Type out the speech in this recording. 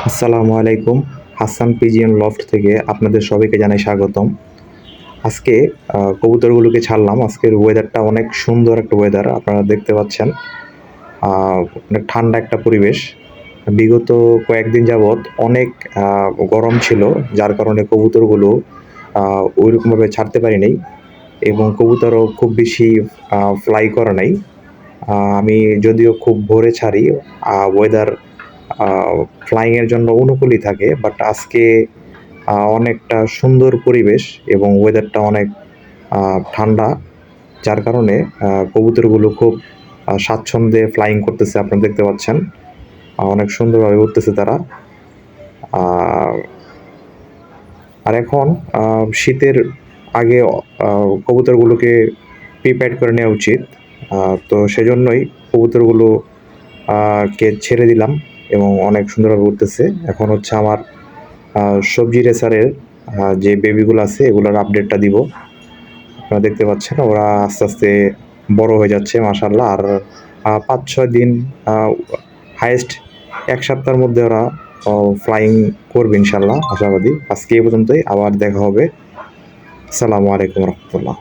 আসসালামু আলাইকুম। হাসান পিজিএন লফট থেকে আপনাদের সবাইকে জানাই স্বাগতম। আজকে কবুতরগুলোকে ছাড়লাম। আজকের ওয়েদারটা অনেক সুন্দর একটা ওয়েদার। আপনারা দেখতে পাচ্ছেন। অনেক ঠান্ডা একটা পরিবেশ। বিগত কয়েকদিন যাবৎ অনেক গরম ছিল, যার কারণে কবুতরগুলো ওইরকমভাবে ছাড়তে পারি নাই এবং কবুতরও খুব বেশি ফ্লাই করে নাই। আমি যদিও খুব ভোরে ছাড়ি, ওয়েদার ফ্লাইংয়ের জন্য অনুকূলই থাকে, বাট আজকে অনেকটা সুন্দর পরিবেশ এবং ওয়েদারটা অনেক ঠান্ডা, যার কারণে কবুতরগুলো খুব স্বাচ্ছন্দ্যে ফ্লাইং করতেছে। আপনারা দেখতে পাচ্ছেন অনেক সুন্দরভাবে উঠতেছে তারা। আর এখন শীতের আগে কবুতরগুলোকে প্রিপেয়ার করে নেওয়া উচিত। তো সেজন্যই কবুতরগুলো কে ছেড়ে দিলাম এবং অনেক সুন্দরভাবে উঠতেছে। এখন হচ্ছে আমার সবজি রেসারের যে বেবিগুলো আছে এগুলোর আপডেটটা দিব। আপনারা দেখতে পাচ্ছেন ওরা আস্তে আস্তে বড় হয়ে যাচ্ছে মাশাআল্লাহ। আর ৫-৬ দিন, হাইয়েস্ট ১ সপ্তাহের মধ্যে ওরা ফ্লাইং করবে ইনশাআল্লাহ, আশাবাদী। আজকে এই পর্যন্তই, আবার দেখা হবে। আসসালামু আলাইকুম রহমতুল্লাহ।